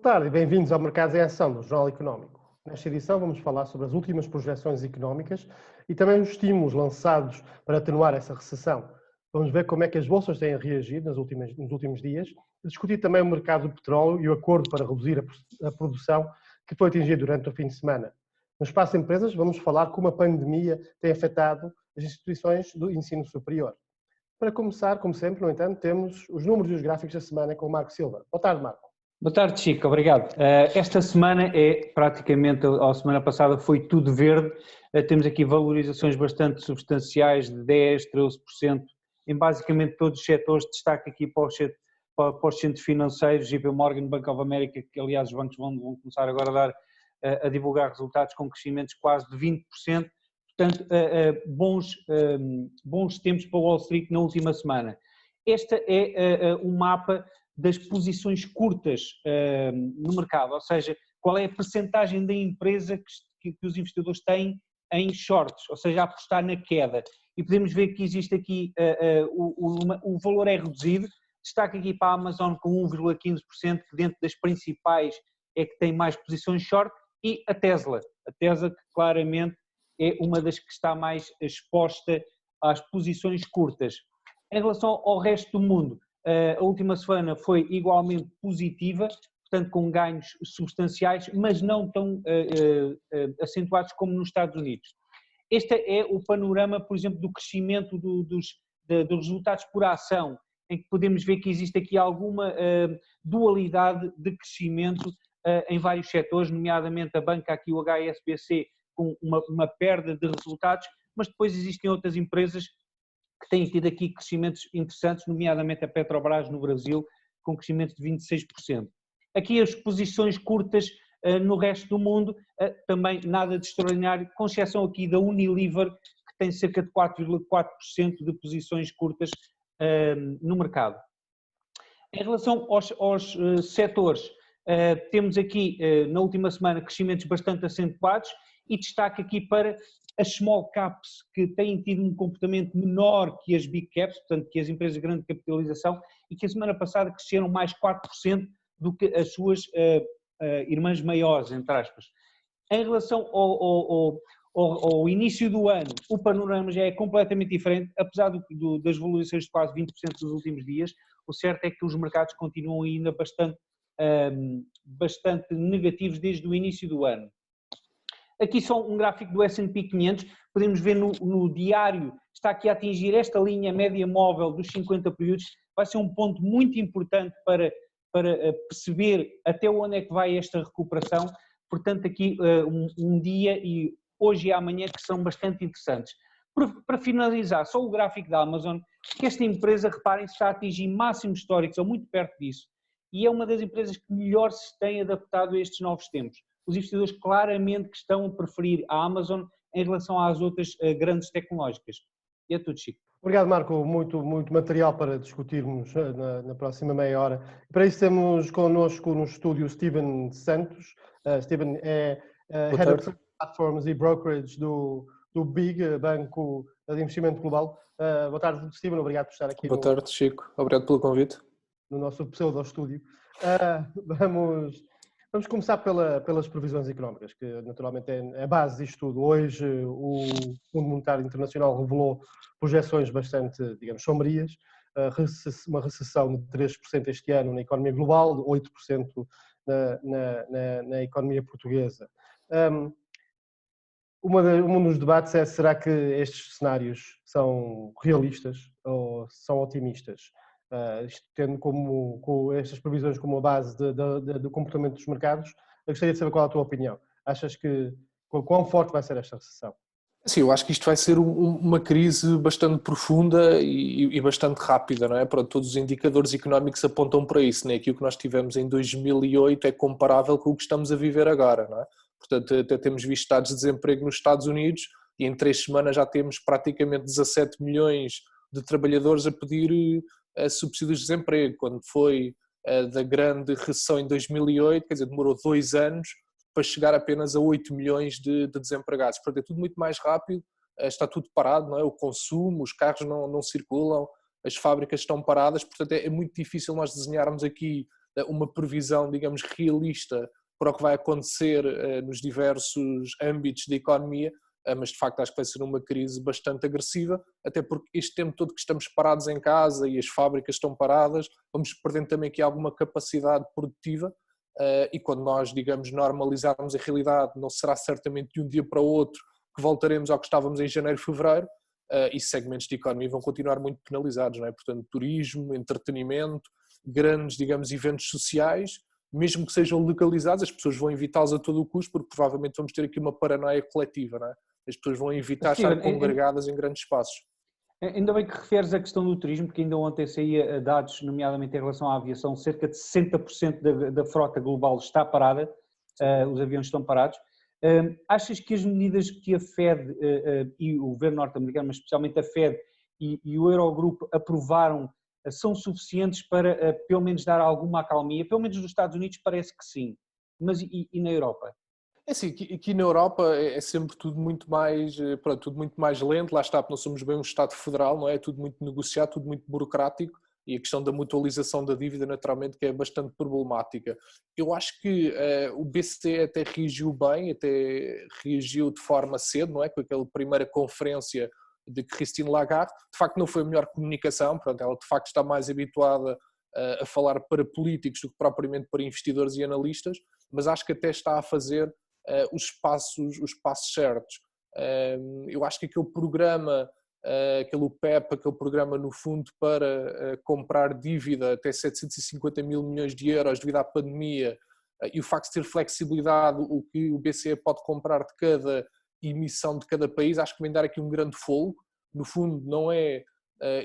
tarde e bem-vindos ao Mercados em Ação do Jornal Económico. Nesta edição vamos falar sobre as últimas projeções económicas e também os estímulos lançados para atenuar essa recessão. Vamos ver como é que as bolsas têm reagido nos últimos dias e discutir também o mercado do petróleo e o acordo para reduzir a produção que foi atingido durante o fim de semana. No espaço empresas vamos falar como a pandemia tem afetado as instituições do ensino superior. Para começar, como sempre, no entanto, temos os números e os gráficos da semana com o Marco Silva. Boa tarde, Marco. Boa tarde, Chico, obrigado. Esta semana praticamente, a semana passada foi tudo verde, temos aqui valorizações bastante substanciais de 10%, 13% em basicamente todos os setores, destaque aqui para os centros financeiros, JP Morgan, Bank of America, que aliás os bancos vão começar agora a divulgar resultados com crescimentos quase de 20%, portanto bons tempos para Wall Street na última semana. Este é um mapa das posições curtas no mercado, ou seja, qual é a percentagem da empresa que os investidores têm em shorts, ou seja, a apostar na queda. E podemos ver que existe aqui, o valor é reduzido, destaque aqui para a Amazon com 1,15%, que dentro das principais é que tem mais posições short, e a Tesla que claramente é uma das que está mais exposta às posições curtas. Em relação ao resto do mundo, a última semana foi igualmente positiva, portanto com ganhos substanciais, mas não tão acentuados como nos Estados Unidos. Este é o panorama, por exemplo, do crescimento dos resultados por ação, em que podemos ver que existe aqui alguma dualidade de crescimento em vários setores, nomeadamente a banca aqui, o HSBC, com uma perda de resultados, mas depois existem outras empresas que têm tido aqui crescimentos interessantes, nomeadamente a Petrobras no Brasil, com crescimento de 26%. Aqui as posições curtas no resto do mundo, também nada de extraordinário, com exceção aqui da Unilever, que tem cerca de 4,4% de posições curtas no mercado. Em relação aos setores, temos aqui na última semana crescimentos bastante acentuados e destaque aqui para as small caps, que têm tido um comportamento menor que as big caps, portanto que as empresas de grande capitalização, e que a semana passada cresceram mais 4% do que as suas irmãs maiores, entre aspas. Em relação ao início do ano, o panorama já é completamente diferente, apesar das valorizações de quase 20% dos últimos dias. O certo é que os mercados continuam ainda bastante negativos desde o início do ano. Aqui só um gráfico do S&P 500, podemos ver no diário, está aqui a atingir esta linha média móvel dos 50 períodos, vai ser um ponto muito importante para perceber até onde é que vai esta recuperação, portanto aqui um dia e hoje e amanhã que são bastante interessantes. Para finalizar, só o gráfico da Amazon, que esta empresa, reparem, está a atingir máximos históricos, ou muito perto disso, e é uma das empresas que melhor se tem adaptado a estes novos tempos. Os investidores claramente que estão a preferir a Amazon em relação às outras grandes tecnológicas. E é tudo, Chico. Obrigado, Marco. Muito material para discutirmos na próxima meia hora. Para isso temos connosco no estúdio Steven Santos. Steven é Head of Platforms e Brokerage do BIG, Banco de Investimento Global. Boa tarde, Steven. Obrigado por estar aqui. Boa tarde, Chico. Obrigado pelo convite. No nosso pseudo-estúdio. Vamos começar pelas previsões económicas, que naturalmente é a base disto tudo. Hoje o Fundo Monetário Internacional revelou projeções bastante, digamos, sombrias, uma recessão de 3% este ano na economia global, de 8% na economia portuguesa. Um dos debates é: será que estes cenários são realistas ou são otimistas? Isto tendo com estas previsões como a base do comportamento dos mercados, eu gostaria de saber qual é a tua opinião. Achas que quão forte vai ser esta recessão? Sim, eu acho que isto vai ser uma crise bastante profunda e bastante rápida, não é? Pronto, todos os indicadores económicos apontam para isso, né? Aquilo que nós tivemos em 2008 é comparável com o que estamos a viver agora, não é? Portanto, até temos visto dados de desemprego nos Estados Unidos e em 3 semanas já temos praticamente 17 milhões de trabalhadores a pedir subsídios de desemprego. Quando foi da grande recessão em 2008, quer dizer, demorou 2 anos para chegar apenas a 8 milhões de desempregados. Portanto, é tudo muito mais rápido, está tudo parado, não é? O consumo, os carros não circulam, as fábricas estão paradas, portanto é muito difícil nós desenharmos aqui uma previsão, digamos, realista para o que vai acontecer nos diversos âmbitos da economia, mas de facto acho que vai ser uma crise bastante agressiva, até porque este tempo todo que estamos parados em casa e as fábricas estão paradas, vamos perdendo também aqui alguma capacidade produtiva, e quando nós, digamos, normalizarmos a realidade, não será certamente de um dia para o outro que voltaremos ao que estávamos em janeiro, fevereiro, e segmentos de economia vão continuar muito penalizados, não é? Portanto, turismo, entretenimento, grandes, digamos, eventos sociais, mesmo que sejam localizados, as pessoas vão evitá-los a todo o custo, porque provavelmente vamos ter aqui uma paranoia coletiva, não é? As pessoas vão evitar estar congregadas em grandes espaços. Ainda bem que referes a questão do turismo, porque ainda ontem saía dados, nomeadamente em relação à aviação, cerca de 60% da frota global está parada, os aviões estão parados. Achas que as medidas que a Fed e o governo norte-americano, mas especialmente a Fed e o Eurogrupo aprovaram, são suficientes para pelo menos dar alguma acalmia? Pelo menos nos Estados Unidos parece que sim, mas e na Europa? É assim, aqui na Europa é sempre tudo muito mais, pronto, tudo muito mais lento, lá está, porque nós somos bem um Estado federal, não é? Tudo muito negociado, tudo muito burocrático, e a questão da mutualização da dívida, naturalmente, que é bastante problemática. Eu acho que o BCE até reagiu bem, até reagiu de forma cedo, não é? Com aquela primeira conferência de Christine Lagarde, de facto não foi a melhor comunicação, pronto, ela de facto está mais habituada a falar para políticos do que propriamente para investidores e analistas, mas acho que até está a fazer os passos certos. Eu acho que aquele programa, aquele PEP, aquele programa no fundo para comprar dívida até 750 mil milhões de euros devido à pandemia, e o facto de ter flexibilidade, o que o BCE pode comprar de cada emissão de cada país, acho que vem dar aqui um grande folgo. No fundo não é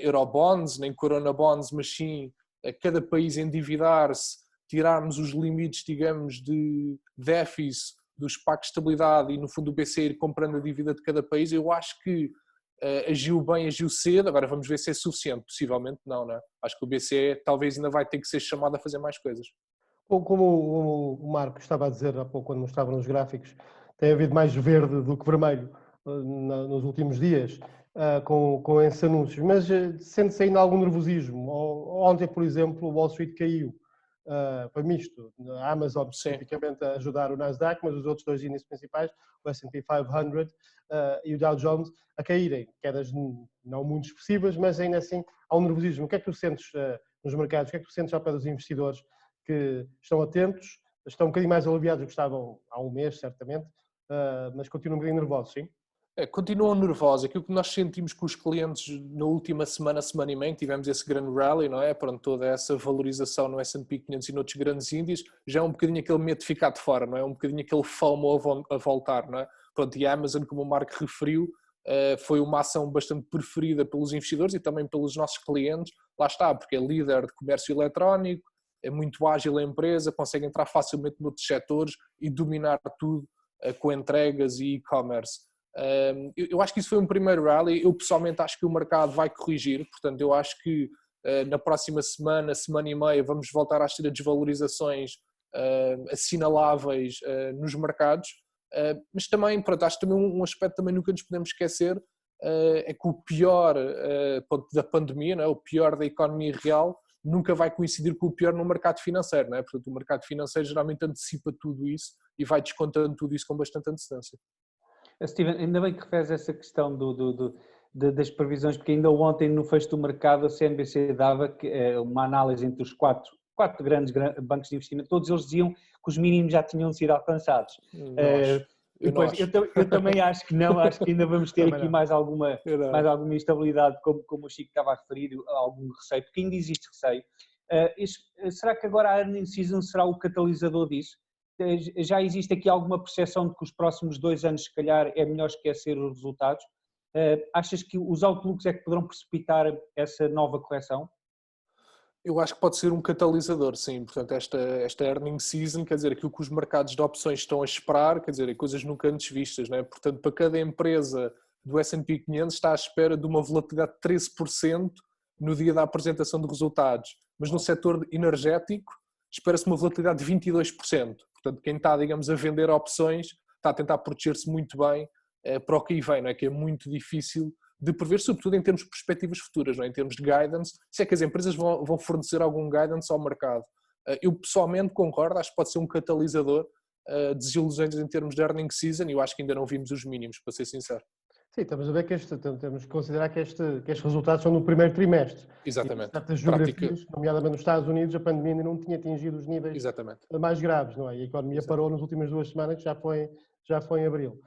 Eurobonds, nem Corona Bonds, mas sim cada país endividar-se, tirarmos os limites, digamos, de déficit dos pactos de estabilidade e no fundo o BCE ir comprando a dívida de cada país. Eu acho que agiu bem, agiu cedo, agora vamos ver se é suficiente, possivelmente não, não é? Acho que o BCE talvez ainda vai ter que ser chamado a fazer mais coisas. Como o Marco estava a dizer há pouco, quando mostrava nos gráficos, tem havido mais verde do que vermelho nos últimos dias, com esses anúncios, mas sente-se ainda algum nervosismo. Ontem, por exemplo, o Wall Street caiu. Foi misto, a Amazon especificamente a ajudar o Nasdaq, mas os outros dois índices principais, o S&P 500 e o Dow Jones, a caírem, quedas não muito expressivas, mas ainda assim há um nervosismo. O que é que tu sentes nos mercados? O que é que tu sentes ao pé dos investidores que estão atentos, estão um bocadinho mais aliviados do que estavam há um mês, certamente, mas continuam um bocadinho nervosos, sim? Continuam nervosos. Aquilo que nós sentimos com os clientes na última semana, semana e meia, que tivemos esse grande rally, não é? Pronto, toda essa valorização no S&P 500 e noutros grandes índices, já é um bocadinho aquele medo de ficar de fora, não é? Um bocadinho aquele FOMO a voltar, não é? Pronto, e a Amazon, como o Marco referiu, foi uma ação bastante preferida pelos investidores e também pelos nossos clientes. Lá está, porque é líder de comércio eletrónico, é muito ágil a empresa, consegue entrar facilmente noutros setores e dominar tudo com entregas e e-commerce. Eu acho que isso foi um primeiro rally. Eu pessoalmente acho que o mercado vai corrigir, portanto eu acho que na próxima semana, semana e meia, vamos voltar a ter desvalorizações assinaláveis nos mercados, mas também, pronto, acho que também um aspecto também nunca nos podemos esquecer é que o pior da pandemia, não é? O pior da economia real nunca vai coincidir com o pior no mercado financeiro, não é? Portanto o mercado financeiro geralmente antecipa tudo isso e vai descontando tudo isso com bastante antecedência. Steven, ainda bem que referes essa questão das previsões, porque ainda ontem no fecho do mercado a CNBC dava uma análise entre os quatro grandes bancos de investimento, todos eles diziam que os mínimos já tinham sido alcançados. Depois, eu também acho que não, acho que ainda vamos ter aqui mais alguma instabilidade, como o Chico estava a referir, algum receio, porque ainda existe receio. Será que agora a earnings season será o catalisador disso? Já existe aqui alguma percepção de que os próximos 2 anos, se calhar, é melhor esquecer os resultados? Achas que os outlooks é que poderão precipitar essa nova correção? Eu acho que pode ser um catalisador, sim. Portanto, esta earnings season, quer dizer, aquilo que os mercados de opções estão a esperar, quer dizer, coisas nunca antes vistas, não é? Portanto, para cada empresa do S&P 500 está à espera de uma volatilidade de 13% no dia da apresentação de resultados. Mas no setor energético espera-se uma volatilidade de 22%. Portanto, quem está, digamos, a vender opções está a tentar proteger-se muito bem para o que aí vem, não é? Que é muito difícil de prever, sobretudo em termos de perspectivas futuras, não é? Em termos de guidance, se é que as empresas vão fornecer algum guidance ao mercado. Eu pessoalmente concordo, acho que pode ser um catalisador desilusões em termos de earning season e eu acho que ainda não vimos os mínimos, para ser sincero. Sim, estamos a ver que temos que considerar que estes resultados são no primeiro trimestre. Exatamente. E certas geografias, nomeadamente nos Estados Unidos, a pandemia ainda não tinha atingido os níveis Exatamente. mais graves, não é? E a economia parou nas últimas 2 semanas, que já foi em abril.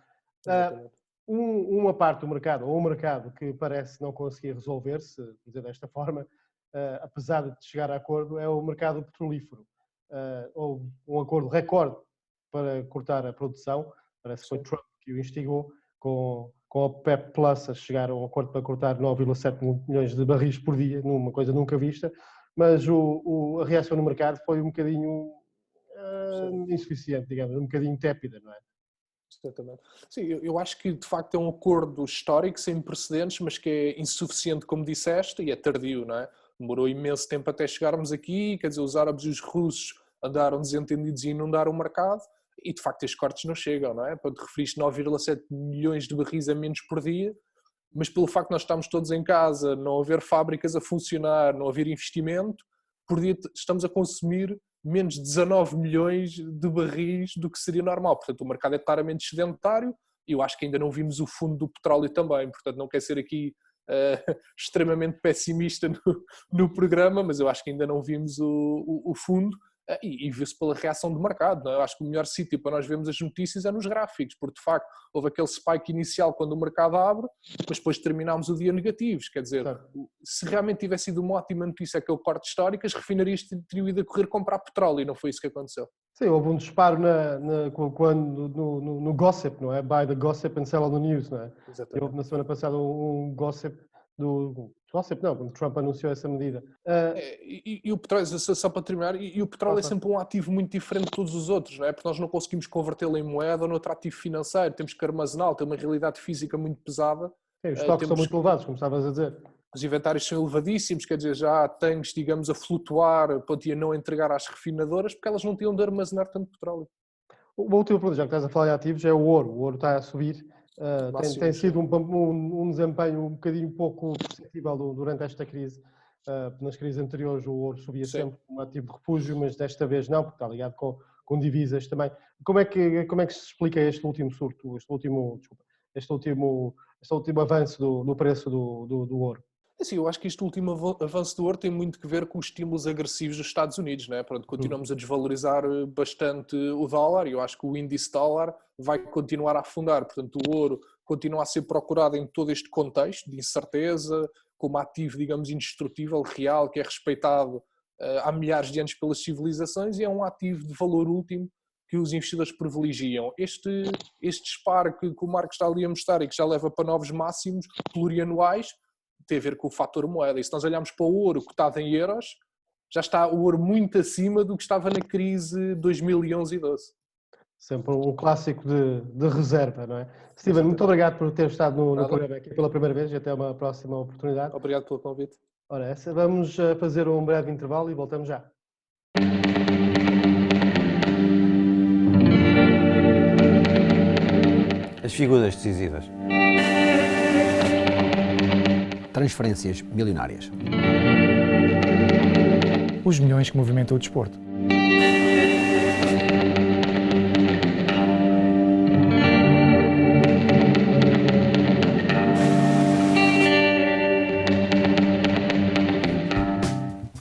Uma parte do mercado, ou um mercado que parece não conseguir resolver-se, dizer desta forma, apesar de chegar a acordo, é o mercado petrolífero. Houve um acordo recorde para cortar a produção, parece que foi Trump que o instigou, com a OPEP Plus a chegar a um acordo para cortar 9,7 milhões de barris por dia, numa coisa nunca vista, mas a reação no mercado foi um bocadinho insuficiente, digamos, um bocadinho tépida, não é? Exatamente. Sim, eu acho que de facto é um acordo histórico, sem precedentes, mas que é insuficiente, como disseste, e é tardio, não é? Demorou imenso tempo até chegarmos aqui, quer dizer, os árabes e os russos andaram desentendidos e inundaram o mercado, e de facto estes cortes não chegam, não é? Para te referiste 9,7 milhões de barris a menos por dia, mas pelo facto de nós estarmos todos em casa, não haver fábricas a funcionar, não haver investimento, por dia estamos a consumir menos de 19 milhões de barris do que seria normal. Portanto, o mercado é claramente sedentário e eu acho que ainda não vimos o fundo do petróleo também. Portanto, não quero ser aqui extremamente pessimista no programa, mas eu acho que ainda não vimos o fundo. E vê-se pela reação do mercado, não é? Eu acho que o melhor sítio para nós vermos as notícias é nos gráficos, porque de facto houve aquele spike inicial quando o mercado abre, mas depois terminámos o dia negativos, quer dizer, se realmente tivesse sido uma ótima notícia aquele corte histórico, as refinarias teriam ido a correr comprar petróleo e não foi isso que aconteceu. Sim, houve um disparo no gossip, não é? Buy the gossip and sell on the news, não é? Exatamente. Houve na semana passada um gossip quando Trump anunciou essa medida. E o petróleo, só para terminar, e o petróleo é sempre um ativo muito diferente de todos os outros, não é? Porque nós não conseguimos convertê-lo em moeda ou noutro ativo financeiro, temos que armazená-lo, tem uma realidade física muito pesada. Sim, os estoques são muito elevados, como estavas a dizer. Os inventários são elevadíssimos, quer dizer, já há tanques, digamos, a flutuar, podia não entregar às refinadoras, porque elas não tinham de armazenar tanto petróleo. O último ponto, já que estás a falar de ativos, é o ouro. O ouro está a subir. Tem sido um desempenho um bocadinho pouco perceptível durante esta crise. Nas crises anteriores o ouro subia sempre como ativo de refúgio, mas desta vez não, porque está ligado com divisas também. Como é que se explica este último surto, este último avanço do preço do ouro? Assim, eu acho que este último avanço do ouro tem muito que ver com os estímulos agressivos dos Estados Unidos, não é? Pronto, continuamos a desvalorizar bastante o dólar e eu acho que o índice dólar vai continuar a afundar. Portanto, o ouro continua a ser procurado em todo este contexto de incerteza, como ativo, digamos, indestrutível, real, que é respeitado há milhares de anos pelas civilizações e é um ativo de valor último que os investidores privilegiam. Este disparo que o Marco está ali a mostrar e que já leva para novos máximos plurianuais, tem a ver com o fator moeda. E se nós olharmos para o ouro cotado em euros, já está o ouro muito acima do que estava na crise 2011 e 12. Sempre um clássico de reserva, não é? Steven, muito obrigado por ter estado no programa aqui pela primeira vez e até uma próxima oportunidade. Obrigado pelo convite. Ora, vamos fazer um breve intervalo e voltamos já. As figuras decisivas. Transferências milionárias. Os milhões que movimentam o desporto.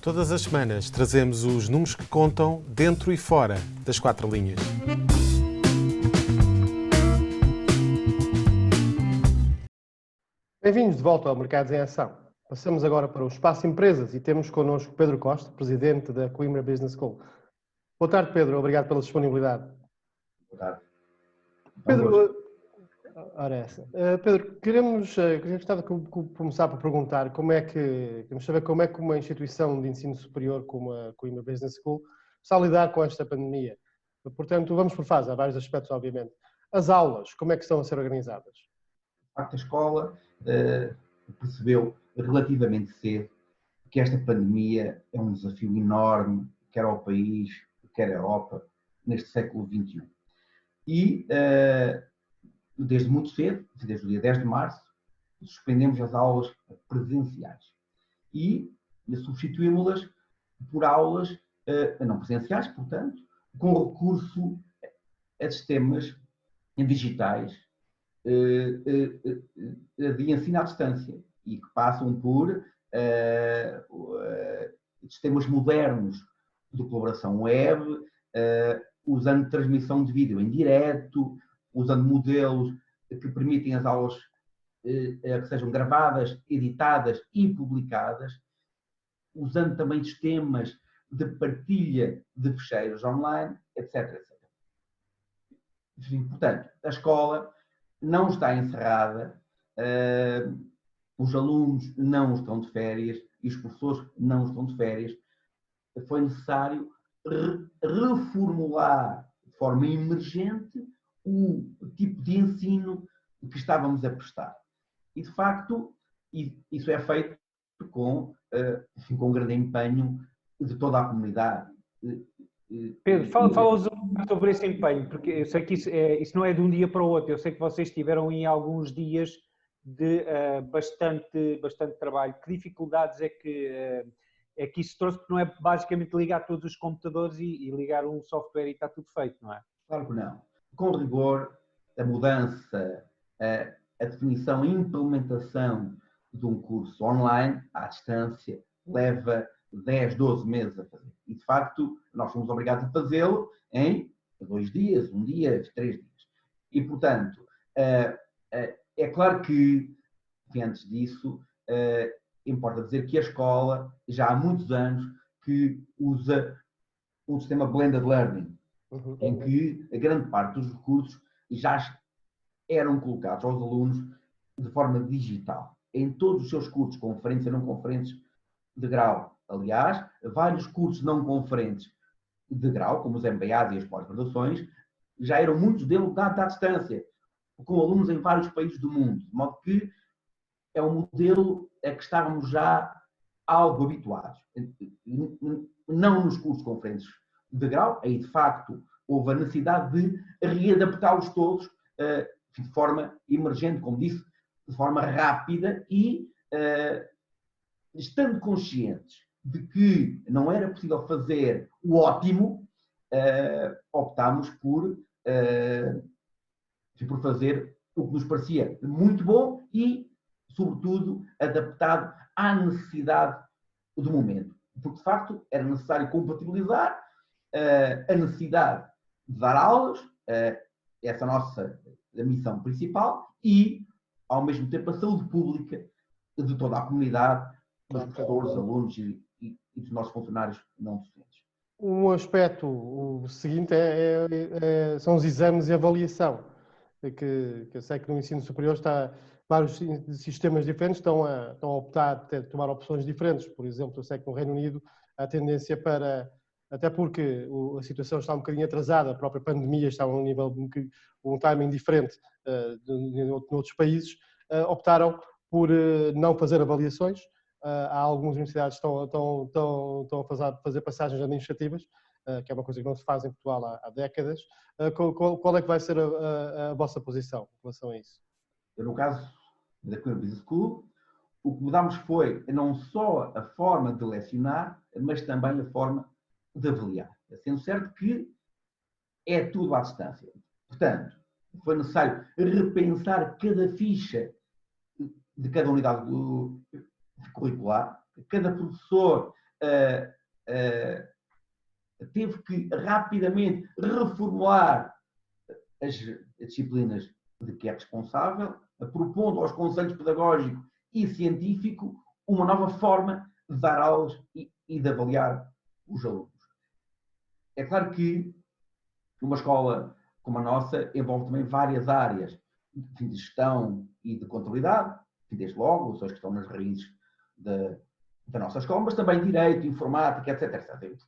Todas as semanas trazemos os números que contam dentro e fora das 4 linhas. Bem-vindos de volta ao Mercados em Ação. Passamos agora para o Espaço Empresas e temos connosco Pedro Costa, presidente da Coimbra Business School. Boa tarde, Pedro. Obrigado pela disponibilidade. Boa tarde. Pedro, gostava de começar por perguntar queremos saber como é que uma instituição de ensino superior como a Coimbra Business School está a lidar com esta pandemia. Portanto, vamos por fase, há vários aspectos, obviamente. As aulas, como é que estão a ser organizadas? De facto, a escola percebeu relativamente cedo que esta pandemia é um desafio enorme, quer ao país, quer à Europa, neste século XXI. E, desde muito cedo, desde o dia 10 de março, suspendemos as aulas presenciais e substituímos-las por aulas não presenciais, portanto, com recurso a sistemas digitais de ensino à distância e que passam por sistemas modernos de colaboração web, usando transmissão de vídeo em direto, usando modelos que permitem as aulas que sejam gravadas, editadas e publicadas, usando também sistemas de partilha de ficheiros online, etc, etc. Enfim, portanto, a escola não está encerrada, os alunos não estão de férias e os professores não estão de férias. Foi necessário reformular de forma emergente o tipo de ensino que estávamos a prestar. E, de facto, isso é feito com um grande empenho de toda a comunidade. Pedro, fala-nos sobre esse empenho, porque eu sei que isso não é de um dia para o outro. Eu sei que vocês tiveram em alguns dias de bastante trabalho. Que dificuldades é que isso trouxe? Porque não é basicamente ligar todos os computadores e ligar um software e está tudo feito, não é? Claro que não. Com rigor, a mudança, a definição e implementação de um curso online, à distância, leva 10, 12 meses a fazer. E, de facto, nós fomos obrigados a fazê-lo em 2 dias, 1 dia, 3 dias. E, portanto, é claro que, antes disso, importa dizer que a escola, já há muitos anos, que usa um sistema blended learning, em que a grande parte dos recursos já eram colocados aos alunos de forma digital, em todos os seus cursos, conferentes e não conferentes de grau. Aliás, vários cursos não conferentes de grau, como os MBAs e as pós-graduações, já eram muitos deles dados à distância, com alunos em vários países do mundo, de modo que é um modelo a que estávamos já algo habituados. Não nos cursos conferentes de grau, aí de facto houve a necessidade de readaptá-los todos de forma emergente, como disse, de forma rápida e estando conscientes de que não era possível fazer o ótimo, optámos por fazer o que nos parecia muito bom e, sobretudo, adaptado à necessidade do momento. Porque, de facto, era necessário compatibilizar a necessidade de dar aulas, essa nossa missão principal, e, ao mesmo tempo, a saúde pública de toda a comunidade, dos professores, alunos e dos nossos funcionários não docentes. Um aspecto, o seguinte, são os exames e avaliação, que eu sei que no ensino superior vários sistemas diferentes estão a optar, a tomar opções diferentes. Por exemplo, eu sei que no Reino Unido a tendência até porque a situação está um bocadinho atrasada, a própria pandemia está a um nível, um timing diferente em outros países, optaram por não fazer avaliações. Há algumas universidades que estão a fazer passagens administrativas, que é uma coisa que não se faz em Portugal há décadas. Qual é que vai ser a vossa posição em relação a isso? No caso da Coimbra Business School, o que mudámos foi não só a forma de lecionar, mas também a forma de avaliar. Sendo certo que é tudo à distância. Portanto, foi necessário repensar cada ficha de cada unidade curricular. Cada professor teve que rapidamente reformular as disciplinas de que é responsável, propondo aos conselhos pedagógico e científico uma nova forma de dar aulas e de avaliar os alunos. É claro que uma escola como a nossa envolve também várias áreas de gestão e de contabilidade, desde logo, pessoas que estão nas raízes da nossa escola, mas também direito, informática, etc, etc.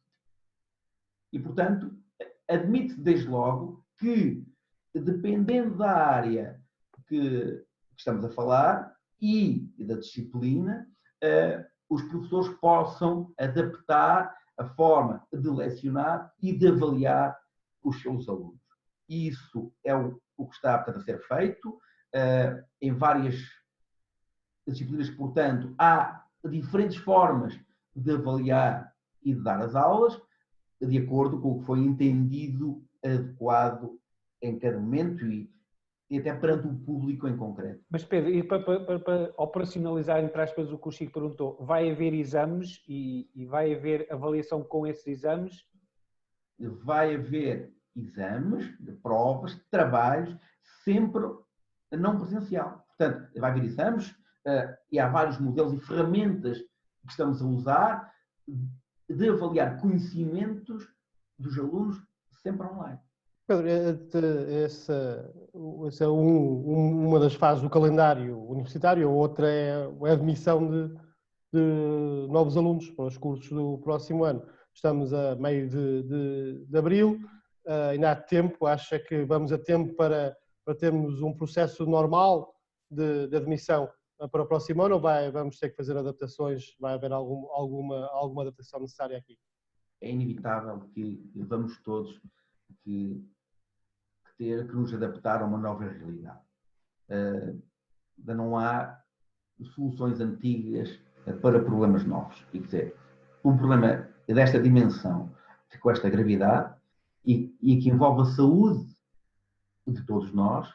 E, portanto, admite-se desde logo que, dependendo da área que estamos a falar e da disciplina, os professores possam adaptar a forma de lecionar e de avaliar os seus alunos. Isso é o que está, portanto, a ser feito em várias disciplinas. Portanto, há diferentes formas de avaliar e de dar as aulas. de acordo com o que foi entendido adequado em cada momento e até perante o público em concreto. Mas Pedro, e para operacionalizar, entre aspas, o que o Chico perguntou, vai haver exames e vai haver avaliação com esses exames? Vai haver exames, provas, trabalhos, sempre não presencial. Portanto, vai haver exames e há vários modelos e ferramentas que estamos a usar de avaliar conhecimentos dos alunos sempre online. Pedro, essa é uma das fases do calendário universitário, a outra é a admissão de novos alunos para os cursos do próximo ano. Estamos a meio de abril, ainda há tempo, acha que vamos a tempo para termos um processo normal de admissão para o próximo ano ou vamos ter que fazer adaptações, vai haver alguma adaptação necessária aqui? É inevitável que vamos todos ter que nos adaptar a uma nova realidade. Não há soluções antigas para problemas novos. Quer dizer, um problema desta dimensão, com esta gravidade, e que envolve a saúde de todos nós,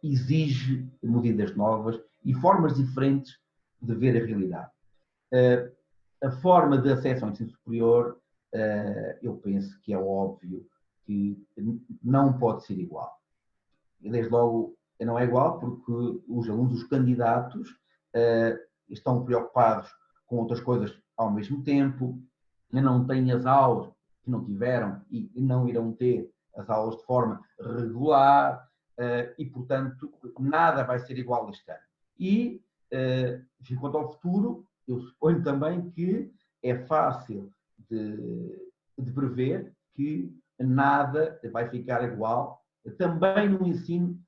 exige medidas novas e formas diferentes de ver a realidade. A forma de acesso ao ensino superior, eu penso que é óbvio que não pode ser igual. E desde logo não é igual porque os alunos, os candidatos, estão preocupados com outras coisas ao mesmo tempo, não têm as aulas que não tiveram e não irão ter as aulas de forma regular e, portanto, nada vai ser igual este ano. E, quanto ao futuro, eu suponho também que é fácil de prever que nada vai ficar igual, também no ensino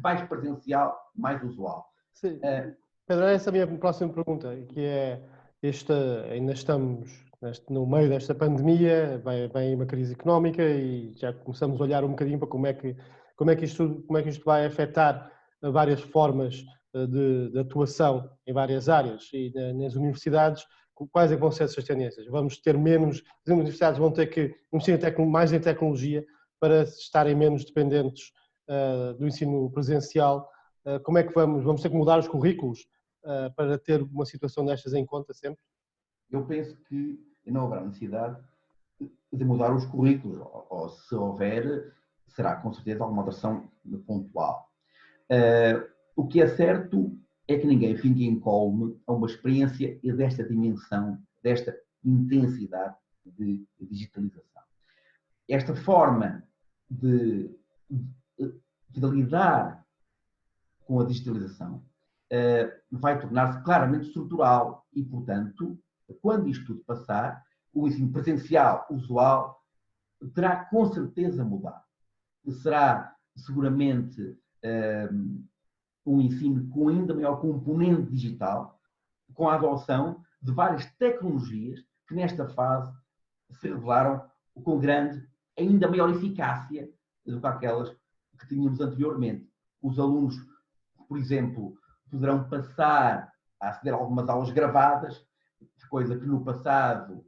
mais presencial, mais usual. Sim. Pedro, essa é a minha próxima pergunta, que é, ainda estamos no meio desta pandemia, vem uma crise económica e já começamos a olhar um bocadinho para como é que isto vai afetar várias formas de atuação em várias áreas e nas universidades. Quais é que vão ser essas tendências? Vamos ter menos, as universidades vão ter que investir mais em tecnologia para estarem menos dependentes do ensino presencial. Como é que vamos ter que mudar os currículos para ter uma situação destas em conta sempre? Eu penso que não haverá necessidade de mudar os currículos, ou se houver, será com certeza alguma alteração pontual. O que é certo é que ninguém fica incólume a uma experiência desta dimensão, desta intensidade de digitalização. Esta forma de lidar com a digitalização vai tornar-se claramente estrutural e, portanto, quando isto tudo passar, o ensino presencial usual terá com certeza mudado. Será seguramente um ensino com ainda maior componente digital, com a adoção de várias tecnologias que nesta fase se revelaram com grande, ainda maior eficácia do que aquelas que tínhamos anteriormente. Os alunos, por exemplo, poderão passar a aceder a algumas aulas gravadas, coisa que no passado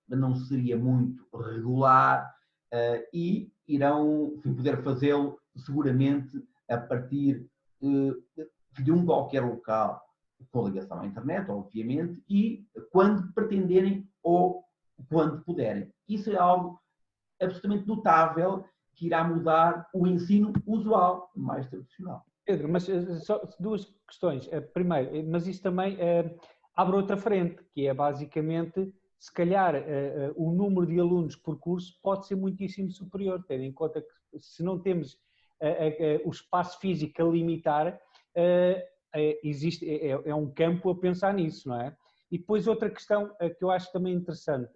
não seria muito regular, e irão poder fazê-lo seguramente a partir de um qualquer local com ligação à internet, obviamente, e quando pretenderem ou quando puderem. Isso é algo absolutamente notável que irá mudar o ensino usual, mais tradicional. Pedro, mas só duas questões. Primeiro, mas isso também abre outra frente, que é basicamente, se calhar, o número de alunos por curso pode ser muitíssimo superior, tendo em conta que se não temos o espaço físico a limitar, é um campo a pensar nisso, não é? E depois outra questão que eu acho também interessante,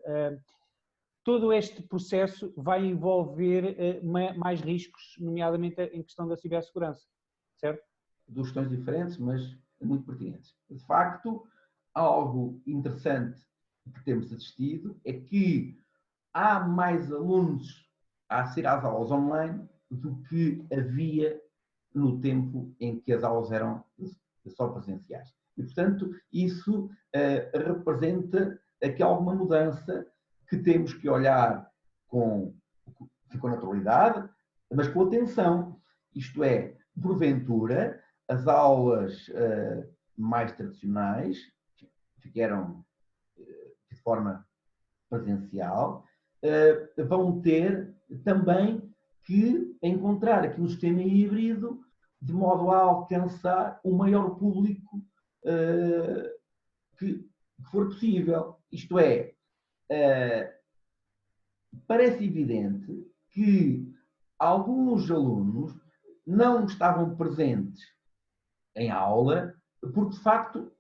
todo este processo vai envolver mais riscos, nomeadamente em questão da cibersegurança, certo? Duas questões diferentes, mas muito pertinentes. De facto, algo interessante que temos assistido é que há mais alunos a assistir às aulas online do que havia no tempo em que as aulas eram só presenciais. E, portanto, isso representa aqui há alguma mudança que temos que olhar com naturalidade, mas com atenção. Isto é, porventura, as aulas mais tradicionais, que eram de forma presencial, vão ter também que encontrar aqui um sistema híbrido de modo a alcançar o maior público que for possível. Isto é, parece evidente que alguns alunos não estavam presentes em aula porque, de facto,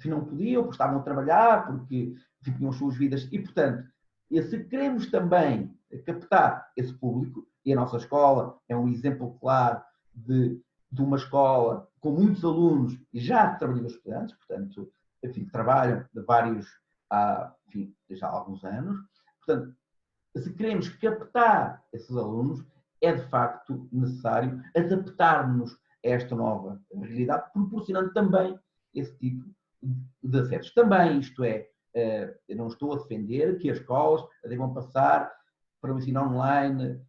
não podiam, porque estavam a trabalhar, porque tinham as suas vidas. E, portanto, se queremos também captar esse público, e a nossa escola é um exemplo claro de uma escola com muitos alunos e já trabalhadores estudantes, portanto, enfim, que trabalham de vários, enfim, já há alguns anos. Portanto, se queremos captar esses alunos, é de facto necessário adaptarmos a esta nova realidade, proporcionando também esse tipo de acessos. Também, isto é, eu não estou a defender que as escolas devam passar para o ensino online.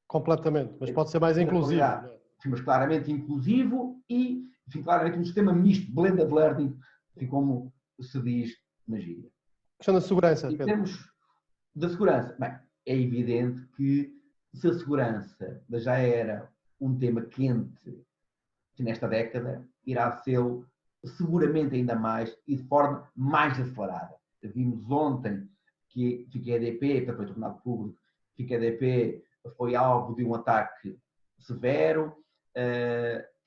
Completamente, mas pode ser mais inclusivo. Mas claramente inclusivo e, enfim, claramente um sistema misto, blended learning, assim como se diz na gíria. Questão da segurança, Pedro. Em termos da segurança, bem, é evidente que se a segurança já era um tema quente nesta década, irá ser seguramente ainda mais e de forma mais acelerada. Vimos ontem que a EDP, portanto, o Tribunal Público, que a EDP foi alvo de um ataque severo,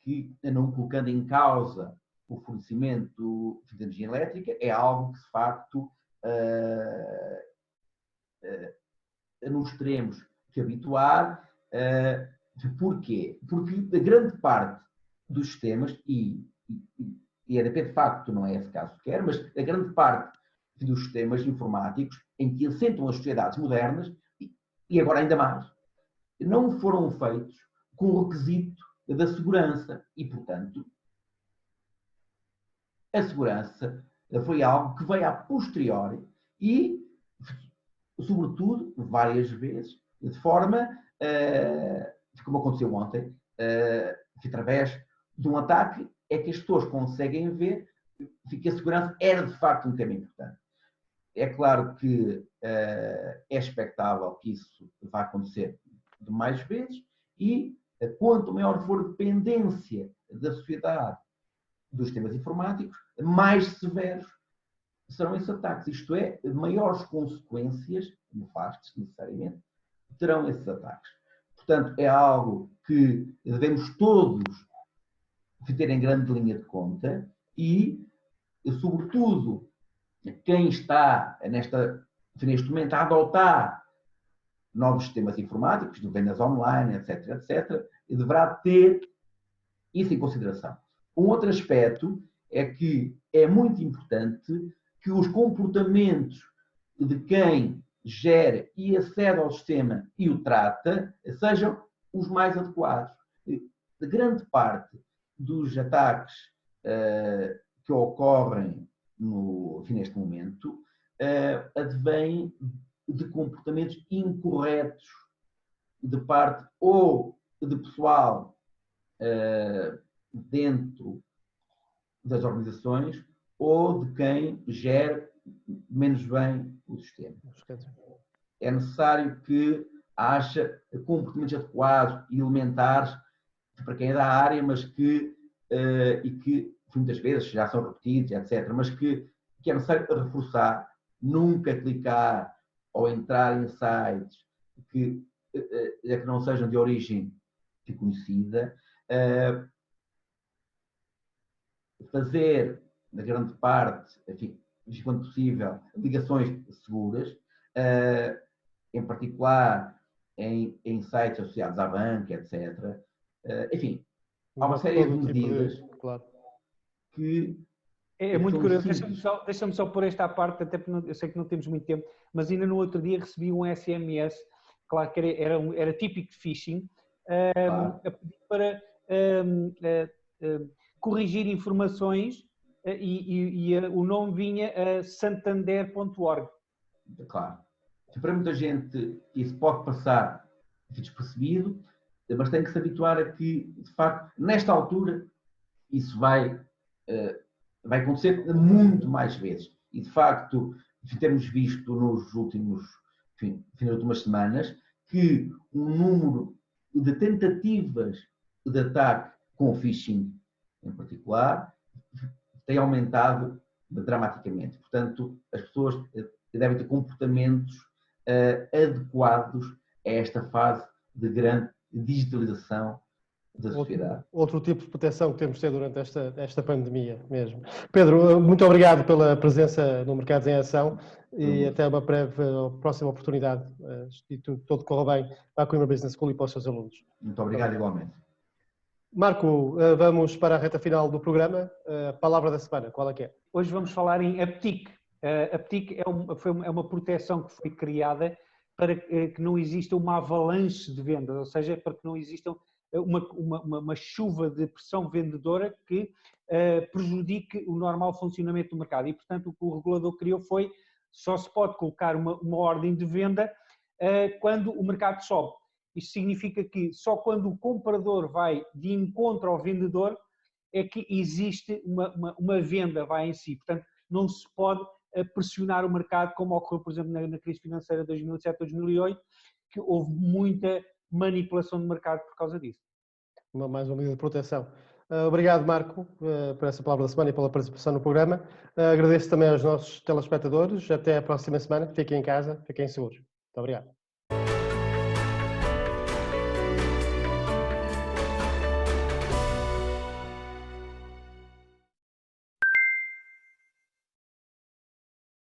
que, não colocando em causa o fornecimento de energia elétrica, é algo que, de facto, nos teremos que habituar. Porquê? Porque a grande parte dos sistemas, e a EDP de facto não é esse caso sequer, mas a grande parte dos sistemas informáticos em que assentam as sociedades modernas, e agora ainda mais, não foram feitos com o requisito da segurança e, portanto, a segurança foi algo que veio a posteriori e, sobretudo, várias vezes, de forma, como aconteceu ontem, que através de um ataque é que as pessoas conseguem ver que a segurança era de facto um tema importante. É claro que é expectável que isso vá acontecer de mais vezes e quanto maior for a dependência da sociedade dos sistemas informáticos, mais severos serão esses ataques. Isto é, maiores consequências, nefastas necessariamente, terão esses ataques. Portanto, é algo que devemos todos ter em grande linha de conta e, sobretudo, quem está neste momento a adotar novos sistemas informáticos, de vendas online, etc., etc., deverá ter isso em consideração. Um outro aspecto é que é muito importante que os comportamentos de quem gera e acede ao sistema e o trata sejam os mais adequados. De grande parte dos ataques que ocorrem neste momento advêm de comportamentos incorretos de parte ou de pessoal dentro das organizações ou de quem gera menos bem o sistema. É necessário que haja comportamentos adequados e elementares para quem é da área, mas que muitas vezes já são repetidos, etc., mas que é necessário reforçar, nunca clicar ou entrar em sites que não sejam de origem conhecida, fazer, na grande parte, enfim, quando possível, ligações seguras, em particular em sites associados à banca, etc. Enfim, há uma série de medidas que... É muito curioso. Deixa-me só pôr esta à parte, até porque eu sei que não temos muito tempo, mas ainda no outro dia recebi um SMS, claro que era típico de phishing, a pedir para corrigir informações o nome vinha a santander.org. Claro. Para muita gente isso pode passar despercebido, mas tem que se habituar a que, de facto, nesta altura, isso vai acontecer muito mais vezes. E, de facto, temos visto nas últimas semanas que um número de tentativas de ataque com phishing, em particular, tem aumentado dramaticamente. Portanto, as pessoas devem ter comportamentos adequados a esta fase de grande digitalização da sociedade. Outro tipo de proteção que temos de ter durante esta pandemia mesmo. Pedro, muito obrigado pela presença no Mercados em Ação e até uma próxima oportunidade. E tudo corra bem para a Coimbra Business School e para os seus alunos. Muito obrigado, igualmente. Marco, vamos para a reta final do programa. A palavra da semana, qual é que é? Hoje vamos falar em Aptic. Aptic é uma proteção que foi criada para que não exista uma avalanche de vendas, ou seja, para que não exista uma chuva de pressão vendedora que prejudique o normal funcionamento do mercado. E, portanto, o que o regulador criou foi só se pode colocar uma ordem de venda quando o mercado sobe. Isto significa que só quando o comprador vai de encontro ao vendedor é que existe uma venda, vai em si. Portanto, não se pode pressionar o mercado, como ocorreu, por exemplo, na crise financeira de 2007-2008, que houve muita manipulação do mercado por causa disso. Mais uma medida de proteção. Obrigado, Marco, por essa palavra da semana e pela participação no programa. Agradeço também aos nossos telespectadores. Até a próxima semana. Fiquem em casa, fiquem seguros. Muito obrigado.